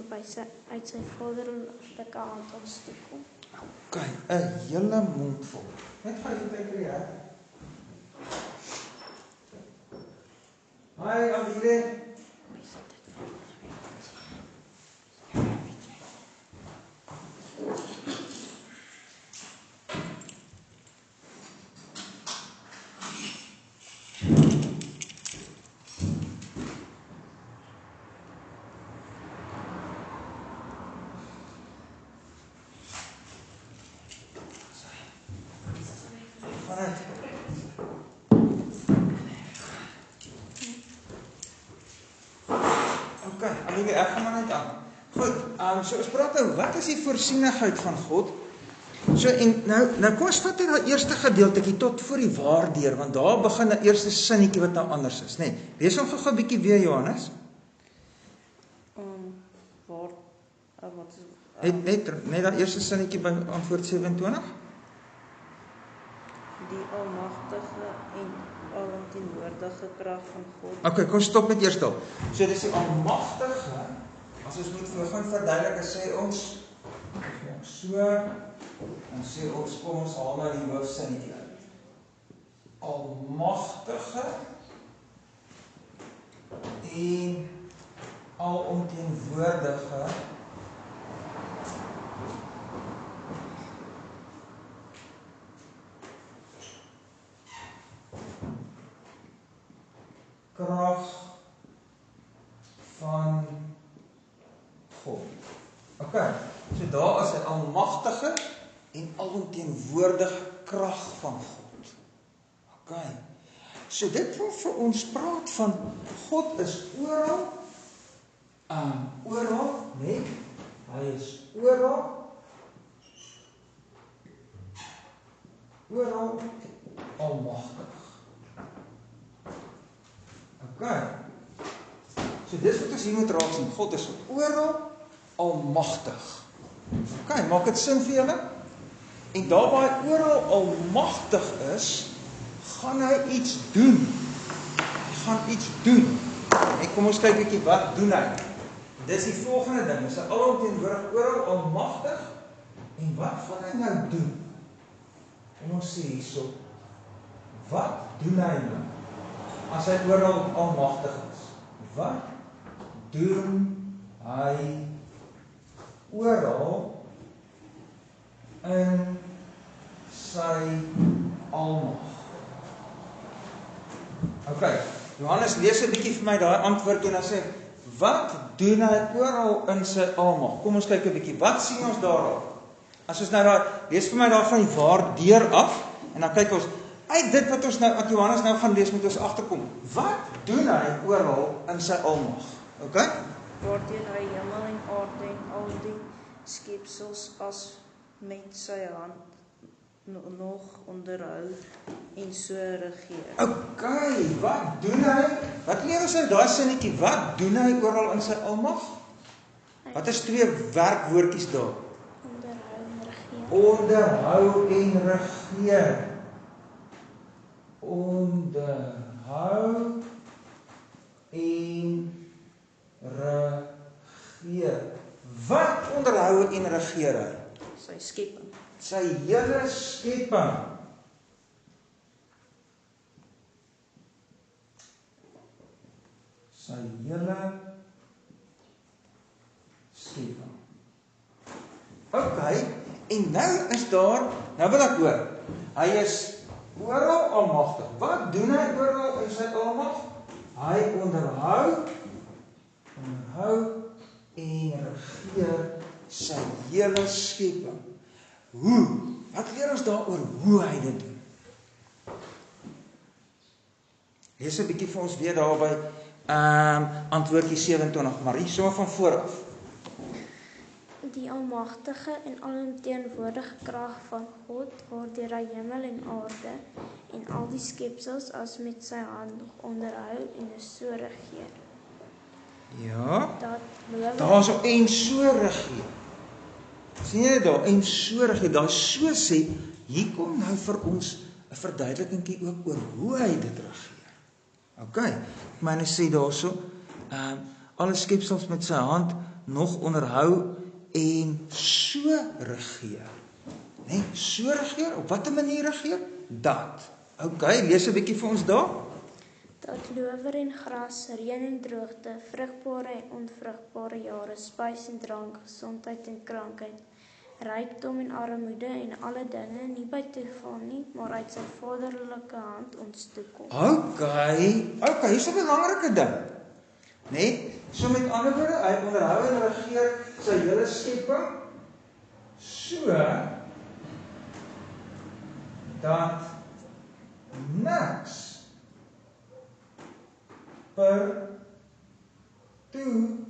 uit sy vaderlike hand ons toekom. OK, 'n hele mond vol. Net gaan jy kyk hier, hè? Hi, Amelie. Ek gaan maar net aan. Goed, so ons praat nou, wat is die voorsienigheid van God? So, en nou kom ons vat net daai eerste gedeeltjie tot voor die waardeur, want daar begin 'n eerste sinnetjie wat nou anders is, nê? Lees hom gou 'n bietjie weer, Johannes. Wat is net daai eerste sinnetjie by antwoord 27. Die almagtige en alomteenwoordige krag van God. Okay, kom stop met eers daar. So dis die almagtige. As ons moet begin verduidelik, sê ons so, dan sê ons kom ons haal nou die hoofsinnetjie uit. Almagtige en alomteenwoordige krag van God. Okay, so daar is 'n almagtige en alomteenwoordige krag van God. Okay. So dit wil vir ons praat van God is oral, oral, nee. Hy is oral almagtig. Okay. So dis wat ons hier moet raak sien. God is oral almagtig. Okay, maak dit sin vir julle? En daar waar hy oral almagtig is, gaan hy iets doen. Hy gaan iets doen. En kom ons kyk 'n bietjie wat doen hy. Dis die volgende ding. Hy is alomteenwoordig, oral almagtig. En wat gaan hy nou doen? Kom ons sê hierso. Wat doen hy nou? As hy oral almagtig is. Wat doen hy oral in sy almag? Okay, Johannes lees 'n bietjie vir my daai antwoord en dan sê, wat doen hy oral in sy almag? Kom ons kyk 'n bietjie, wat sien ons daarop? As ons nou daar, lees vir my daar van die waardeur af, en dan kyk ons, uit dit wat Johannes nou gaan lees, moet ons agterkom. Wat doen hy oral in sy almag? Okay? Waardeur hy hemel en aarde en al die skepsels as met sy hand nog onderhou en so regeer. Okay, wat doen hy? Wat leer ons uit daai sinnetjie? Wat doen hy oral in sy almag? Wat is twee werkwoordjies daar? Onderhou en regeer. Onderhou en regeer. Wat onderhou en regeer hy? Sy skepping. Sy hele skepping. Sy hele skepping. Okay, en nou is daar, nou wil ek hoor, hy is oral almagtig. Wat doen hy oral in sy almag? Hy onderhou en regeer sy hele skepping. Hoe? Wat leer ons daaroor hoe hy dit doen? Lees 'n bietjie vir ons weer daarby antwoordjie 27, Marie, sommer van vooraf. Die almagtige en alomteenwoordige krag van God, waardeur hy hemel en aarde en al die skepsels as met sy hand onderhou en so regeer. Ja, Dat daar is ook en so regeer. Sien jy daar, en so regeer, daar so sê, hier kom nou vir ons 'n verduidelikingkie ook oor hoe hy dit regeer. Okay, ek myne sê daarso, alle skepsels met sy hand nog onderhou en so regeer. Nee, so regeer, op watter manier regeer? Dat. Okay, lees 'n bietjie vir ons daar. Dat lower en gras, reën en droogte, vrugbare en onvrugbare jare, spys en drank, gesondheid en krankheid, rykdom en armoede en alle dinge nie by toeval nie, maar uit sy vaderlike hand ons toekom. Okay, hier's 'n belangrike ding. Nee, so met ander woorde, hy onderhou en regeer sy hele skepping so dat niks per toeval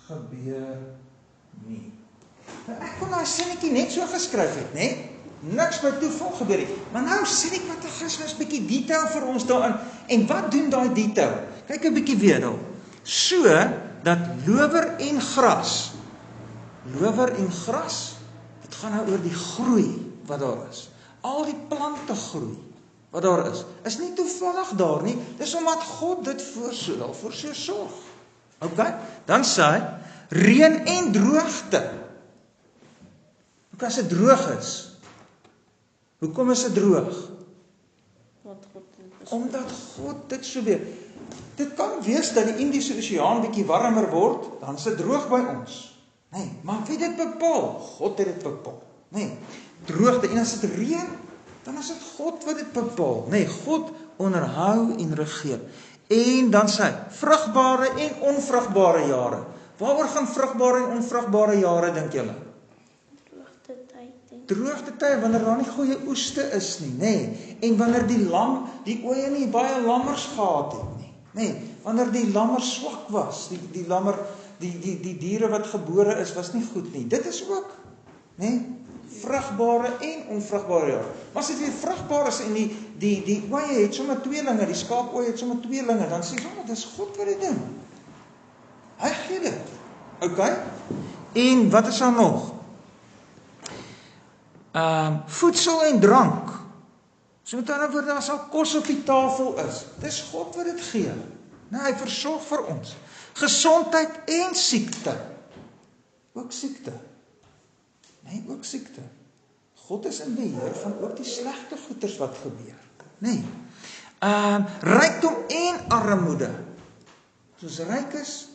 gebeur nie. Nou ek kon daai sinnetjie net so geskryf het, né? Niks by toeval gebeur nie. Maar nou sê die katekismus 'n bietjie detail vir ons daarin. En wat doen daai detail? Kyk 'n bietjie weer daar. So dat lower en gras, dit gaan nou oor die groei wat daar is. Al die plante groei wat daar is nie toevallig daar nie. Dis omdat God dit daarvoor so sorg. Okay? Dan sê hy reën en droogte. Ook as dit droog is. Hoekom is dit droog? Omdat God dit so weet. Dit kan wees dat die Indiese Oseaan bietjie warmer word, dan is dit droog by ons. Nee, maar wie dit bepaal? God het dit bepaal. Nee, droogte, en as dit reën, dan is dit God wat dit bepaal. Nee, God onderhou en regeer. En dan sê hy, vrugbare en onvrugbare jare. Waaroor gaan vrugbare en onvrugbare jare, dink julle? Droogte tye, wanneer daar nie goeie oeste is nie, nê? En wanneer die oeye nie baie lammers gehad het nie. Nee, wanneer die lammer swak was, die lammer, die diere wat gebore is, was nie goed nie. Dit is ook, nee, vrugbare en onvrugbare jaar. Maar as dit weer vrugbaar is en die oeye het sommer tweelinge, die skaapooi het sommer tweelinge, dan sê jy, dis God wat dit doen. Hy gee dit. Okay? En wat is daar nog? Voedsel en drank. So met ander woorde, as al kos op die tafel is, dis God wat dit gee. Nou, hy versorg vir ons. Gesondheid en siekte. Ook siekte. Nee, ook siekte. God is in beheer van ook die slegte goeders wat gebeur. Nee. Rykdom en armoede. As ons ryk is,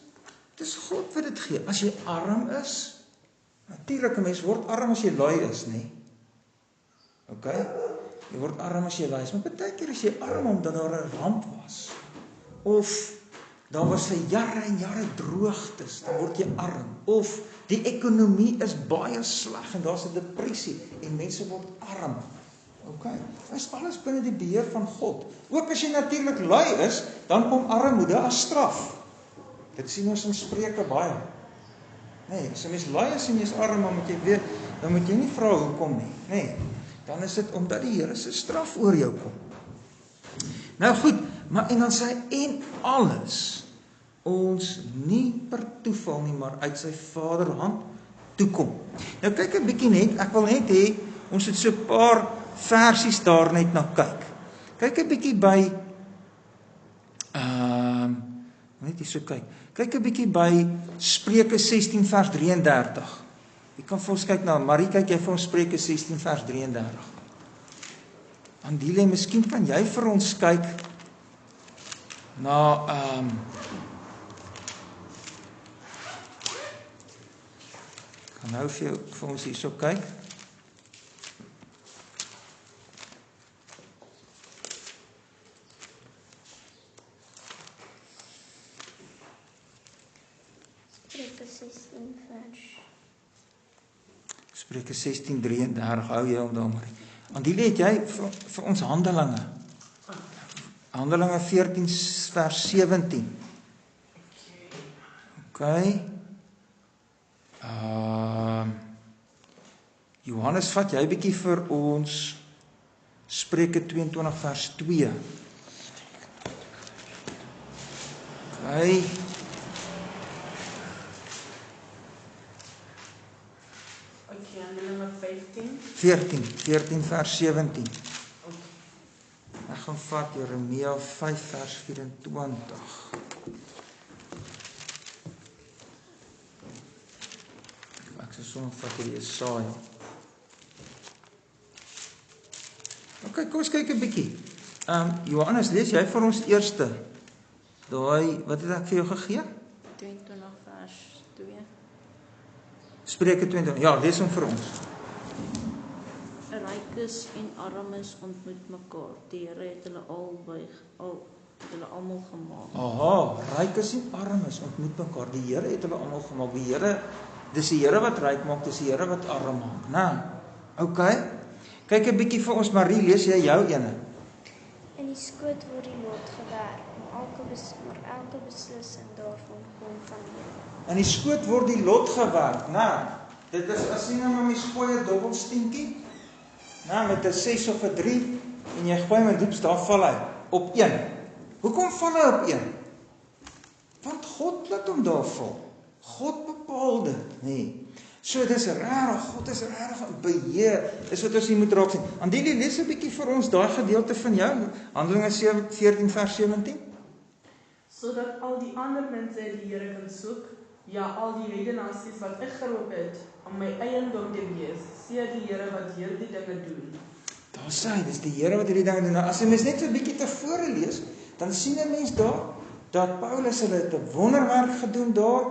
dis God wat dit gee. As jy arm is, natuurlik 'n mens word arm as jy lui is, nee. Okay? Jy word arm as jy lui is, maar baie keer is jy arm omdat daar 'n ramp was. Of daar was vir jare en jare droogtes, dan word jy arm. Of die ekonomie is baie sleg en daar's 'n depressie en mense word arm. Okay, dit is alles binne die beheer van God. Ook as jy natuurlik lui is, dan kom armoede as straf. Dit sien ons in Spreuke baie. Nee, as jy mens lui is en jy is arm, dan moet jy weet, dan moet jy nie vra hoekom nie. Nee, dan is dit omdat die Here se straf oor jou kom. Nou goed, maar en dan sê hy, en alles ons nie per toeval nie, maar uit sy Vaderhand toekom. Nou kyk 'n bietjie net, ek wil net hê, ons het so 'n paar versies daar net na kyk. Kyk 'n bietjie by, net hier so kyk. Kyk 'n bietjie by Spreuke 16 vers 33. Jy kan vir ons kyk na, Marie, kyk jy vir ons Spreuke 16 vers 33. Andile, miskien kan jy vir ons kyk na, kan nou vir ons hier so kyk. Spreuke 16 vers. Spreuke 16:33, hou jy hom daar maar. Andile, het jy vir ons Handelinge? Handelinge 14 vers 17. Okay. Johannes, vat jy bietjie vir ons Spreuke 22 vers 2. Okay. Handelinge 15. 14 vers 17. Ek gaan vat Jeremia 5 vers 24. Ek sê sommer vat hier Jesaja. Okay, kom ons kyk 'n bietjie. Johannes, lees jy vir ons eerste daai, wat het ek vir jou gegee? 22 vers 2. Spreuke 22. Ja, lees hom vir ons. Rykes en armes ontmoet mekaar. Die Here het hulle hulle almal gemaak. Aha, rykes en armes ontmoet mekaar. Die Here het hulle almal gemaak. Die Here, dis die Here wat ryk maak, dis die Here wat arm maak, né? Okay. Kyk 'n bietjie vir ons, Marie, lees jy jou ene? In die skoot word die lot gewerk, maar elke beslissing daarvan kom van die Here. In die skoot word die lot gewerk, né? Dit is as jy nou maar mens gooi 'n dobbelsteentjie, né, met 'n 6 of 'n 3 en jy gooi met doeps, daar val hy op 1. Hoekom val hy op 1? Want God laat hom daar val. God bepaal dit, nee. So dis regtig, God is regtig in beheer. Dis wat ons hier moet raak sien. Andile, lees 'n bietjie vir ons daai gedeelte van jou, Handelinge 14 vers 17. Sodat al die ander mense die Here kan soek, ja, al die heidenasies wat ek geroep het om my eiendom te wees, sê die Here wat hierdie dinge doen. Daar sê hy, dis die Here wat hierdie dinge doen. Nou, as jy mens net so 'n bietjie tevore lees, dan sien 'n mens daar dat Paulus hulle het 'n wonderwerk gedoen daar.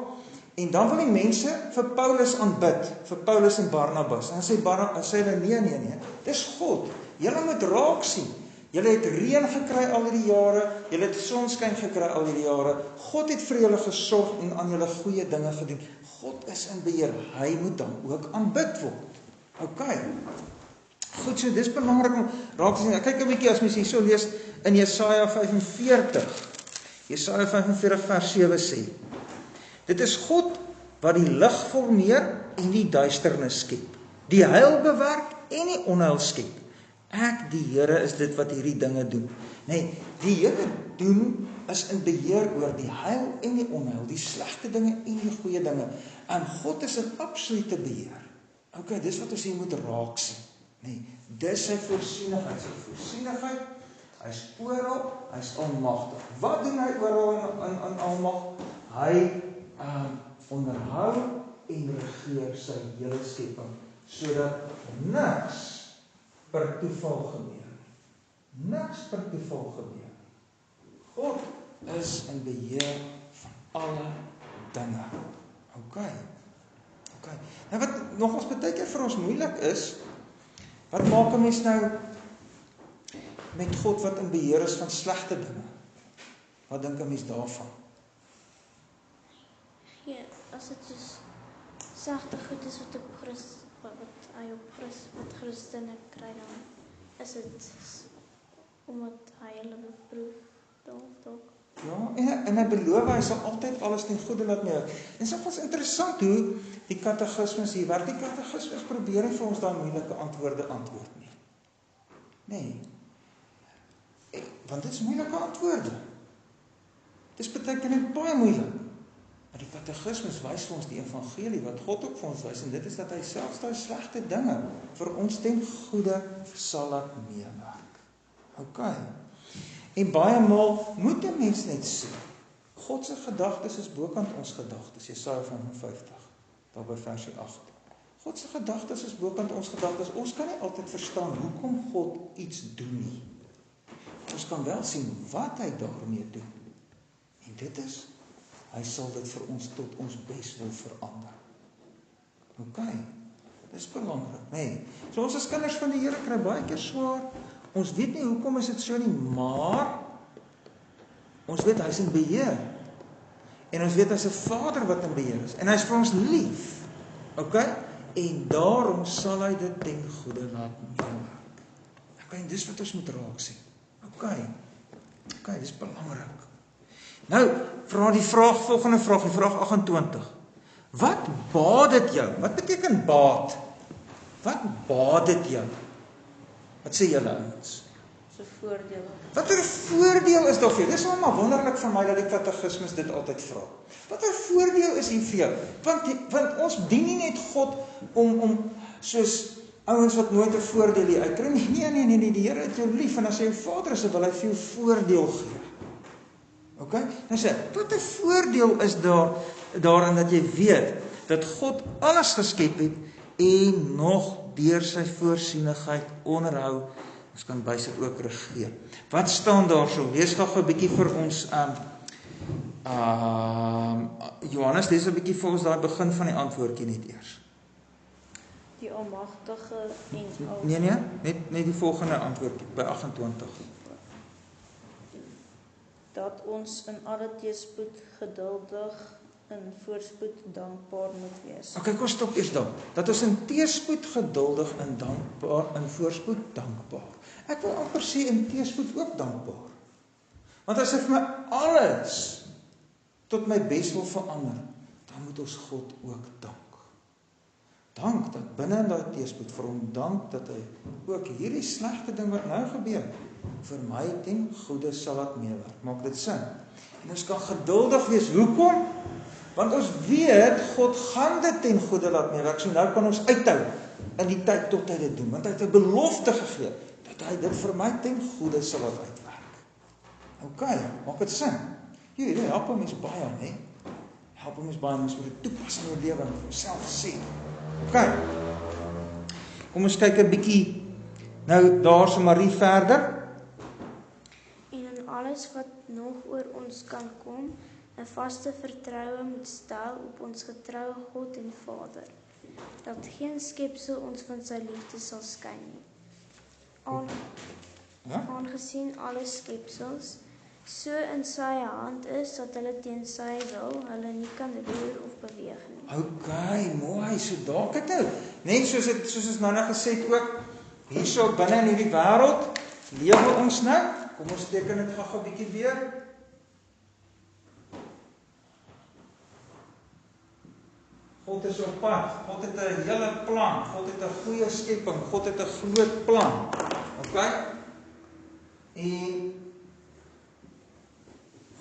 En dan wil die mense vir Paulus aanbid, vir Paulus en Barnabas. En sê hulle nee, dis God. Julle moet raak sien. Julle het reën gekry al hierdie jare, julle het sonskyn gekry al hierdie jare. God het vir julle gesorg en aan julle goeie dinge gedoen. God is in beheer. Hy moet dan ook aanbid word. Okay. Goed, so dis belangrik om raak te sien. Kyk 'n bietjie as mens hier so lees in Jesaja 45. Jesaja 45 vers 7 sê, dit is God wat die lig formeer en die duisternis skep, die heil bewerk en die onheil skep. Ek, die Here, is dit wat hierdie dinge doen. Nee, die Here doen is in beheer oor die heil en die onheil, die slegte dinge en die goeie dinge. En God is in absolute beheer. Okay, dis wat ons hier moet raak sien. Nee, dis sy voorsienigheid. Sy voorsienigheid, hy is oral, hy is almagtig. Wat doen hy oral in almag? Hy onderhou en regeer sy hele skepping, sodat niks per toeval gebeur. Niks per toeval gebeur. God is in beheer van alle dinge. Okay. Nou wat nogals baie keer vir ons moeilik is, wat maak 'n mens nou met God wat in beheer is van slegte dinge? Wat dink 'n mens daarvan? Ja, as dit soos sagte goed is wat hy op Christene kry, dan is dit omdat hy hulle beproef dalk. Ja, en hy beloof hy sal altyd alles ten goeie laat meewerk. En so is interessant hoe die katekismes hier werk. Die katekismes probeer nie vir ons daai moeilike antwoord nie. Nee. Want dit is moeilike antwoorde. Dit is baie keer net baie moeilik. Maar die katekismes wys vir ons die evangelie wat God ook vir ons wys, en dit is dat hy selfs daai slegte dinge vir ons ten goeie sal laat meewerk. Okay. En baie maal moet 'n mens net sê, God se gedagtes is bokant ons gedagtes, Jesaja 55, daar by versie 8. God se gedagtes is bokant ons gedagtes. Ons kan nie altyd verstaan hoekom God iets doen nie. Ons kan wel sien wat hy daarmee doen. En dit is, hy sal dit vir ons tot ons bes wil verander. Okay, dis belangrik, nee. So ons as kinders van die Here kry baie keer swaar. Ons weet nie hoekom is dit so nie, maar ons weet hy is in beheer. En ons weet hy is 'n Vader wat in beheer is. En hy is vir ons lief. Okay? En daarom sal hy dit ten goeie laat meewerk. Okay, en dis wat ons moet raak sien. Okay, dis belangrik. Nou, vra die volgende vraag, die vraag 28. Wat baat dit jou? Wat beteken baat? Wat baat dit jou? Wat sê julle ouens? Dis 'n voordeel. Watter voordeel is daar vir jou? Dis maar wonderlik vir my dat die katekismes dit altyd vra. Watter voordeel is hier vir jou? Want ons dien nie net God om soos ouens wat nooit 'n voordeel hier uitkry nie. Nee, die Here het jou lief en as hy jou Vader is, wil hy vir jou voordeel gee. Okay? Nou sê, wat 'n voordeel is daarin dat jy weet dat God alles geskep het en nog deur sy voorsienigheid onderhou, ons kan bysit ook regeer. Wat staan daar so? Lees gou 'n bietjie vir ons Johannes, lees 'n bietjie vir ons daai begin van die antwoordjie net eers. Die almagtige en al. Nee, net die volgende antwoordjie by 28. Dat ons in alle teëspoed geduldig in voorspoed dankbaar moet wees. Okay, kom stop eers dan. Dat ons in teëspoed geduldig in voorspoed dankbaar. Ek wil amper sê in teëspoed ook dankbaar. Want as hy vir my alles tot my bes wil verander, dan moet ons God ook dank. Dank dat binne in daai teëspoed vir hom dank dat hy ook hierdie slegte ding wat nou gebeur vir my ten goeie sal laat meewerk. Maak dit sin? En ons kan geduldig wees. Hoekom? Want ons weet God gaan dit ten goeie laat meewerk. So nou kan ons uithou in die tyd tot hy dit doen, want hy het 'n belofte gegee dat hy dit vir my ten goeie sal laat uitwerk. Okay, maak dit sin? Jy weet, help hom is baie, hè? Help hom is baie, ons moet dit toepas in jou lewe en vir jouself sê. Okay. Kom ons kyk 'n bietjie nou daar so Marie verder. En in alles wat nog oor ons kan kom, 'n vaste vertroue moet stel op ons getroue God en Vader, dat geen skepsel ons van sy liefde sal skei nie. Aangesien alle skepsels so in sy hand is, dat hulle teen sy wil, hulle nie kan roer of beweeg nie. Okay, mooi, so daar kyk nou. Net soos ons nou gesê het ook, hierso binne in hierdie wêreld lewe ons nou. Kom ons teken dit gou 'n bietjie weer. God is op pad. God het 'n hele plan. God het 'n goeie skepping. God het 'n groot plan. Okay? En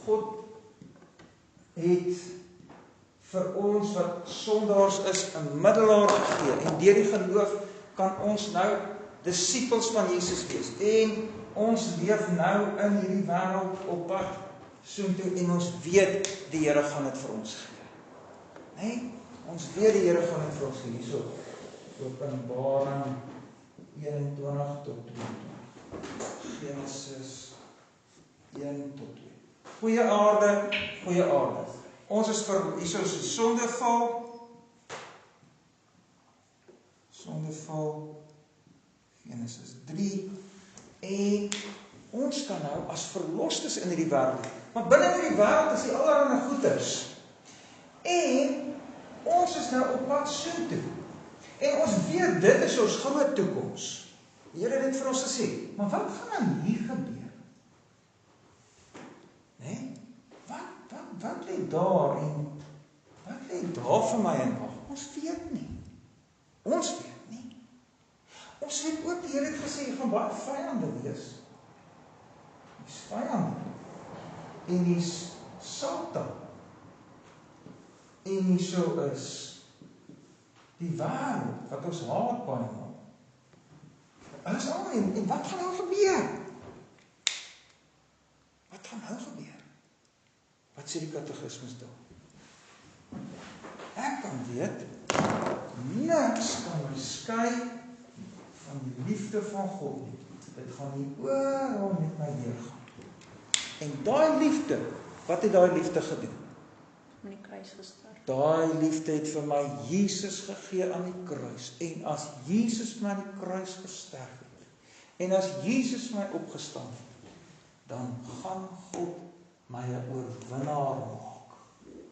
God het vir ons wat sondaars is 'n middelaar gegee. En deur die geloof kan ons nou disippels van Jesus wees. En ons leef nou in hierdie wêreld op pad soontoe en ons weet die Here gaan dit vir ons gee. Nee? Ons weet die Here gaan dit vir ons gee. Hierso Openbaring 21 tot 22. Genesis 1 tot 2. Goeie aarde, goeie aarde. Ons is hierso is die sondeval. Sondeval. Genesis 3. En ons kan nou as verlostes in hierdie wêreld. Maar binne in die wêreld is die allerlei goeders. En ons is nou op pad soontoe. En ons weet dit is ons groot toekoms. Die Here het dit vir ons gesê. Maar wat gaan nou hier gebeur? Nee? Wat lê daar en wat lê daar vir my en wag? Ons weet nie. Ons weet nie. Ons weet ook die Here het gesê jy gaan baie vyande wees. Dis vyande. En dis Satan. En hierso is die wêreld wat ons haat baie maal. Alles al en wat gaan nou gebeur? Wat gaan nou gebeur? Wat sê die katekismes daar? Ek kan weet, niks kan my skei van die liefde van God nie. Dit gaan nie oral met my deurgaan. En daai liefde, wat het daai liefde gedoen? Aan die kruis gesterf. Daai liefde het vir my Jesus gegee aan die kruis. En as Jesus my aan die kruis gesterf het, en as Jesus my opgestaan het, dan gaan God my 'n oorwinnaar maak.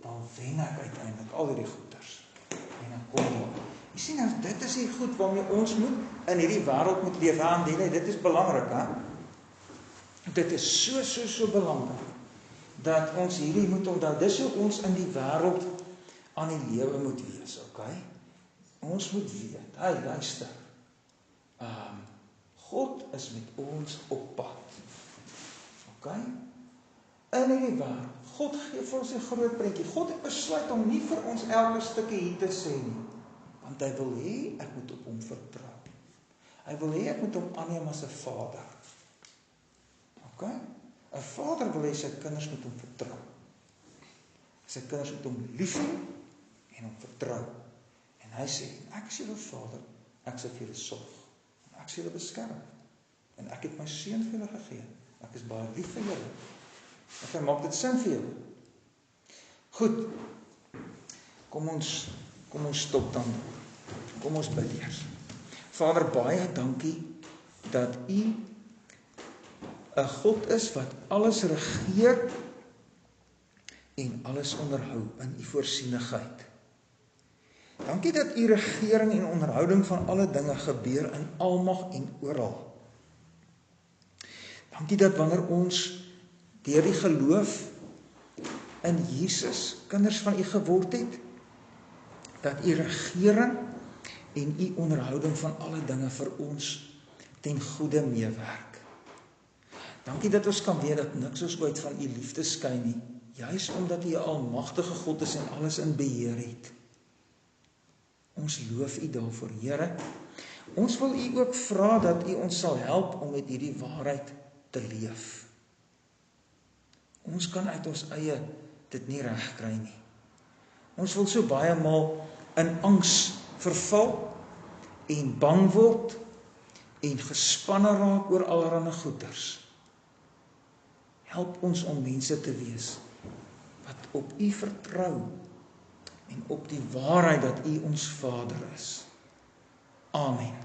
Dan wen ek uiteindelik al hierdie goeders. En dan kom daar. Jy sien nou, dit is die goed waarmee ons moet in hierdie wêreld moet leef. Aandele, dit is belangrik, hè? Dit is so belangrik dat ons hierdie moet onthou. Dis hoe ons in die wêreld aan die lewe moet wees, okay? Ons moet weet, hey, luister. God is met ons op pad. Okay? In hierdie wêreld. God gee vir ons 'n groot prentjie. God het besluit om nie vir ons elke stukkie hier te sê nie, want hy wil hê ek moet op hom vertrou. Hy wil hê ek moet hom aanneem as 'n vader. Okay? 'n Vader wil hê sy kinders moet hom vertrou. Sy kinders moet hom lief hê en hom vertrou. En hy sê, ek is julle vader, ek sal vir julle sorg. Ek sal julle beskerm. En ek het my seun vir julle gegee. Ek is baie lief vir julle. Ek maak dit sin vir julle. Goed. Kom ons stop dan. Kom ons bid eers. Vader, baie dankie dat U 'n God is wat alles regeer en alles onderhou in U voorsienigheid. Dankie dat U regering en onderhouding van alle dinge gebeur in almag en oral. Dankie dat wanneer ons deur die geloof in Jesus kinders van U geword het, dat U regering en U onderhouding van alle dinge vir ons ten goeie meewerk. Dankie dat ons kan weet dat niks ons ooit van U liefde skei nie, juis omdat U 'n almagtige God is en alles in beheer het. Ons loof U daarvoor, Here. Ons wil U ook vra dat U ons sal help om met hierdie waarheid te leef. Ons kan uit ons eie dit nie regkry nie. Ons wil so baie maal in angs verval en bang word en gespanne raak oor allerlei goeters. Help ons om mense te wees wat op U vertrou en op die waarheid dat U ons Vader is. Amen.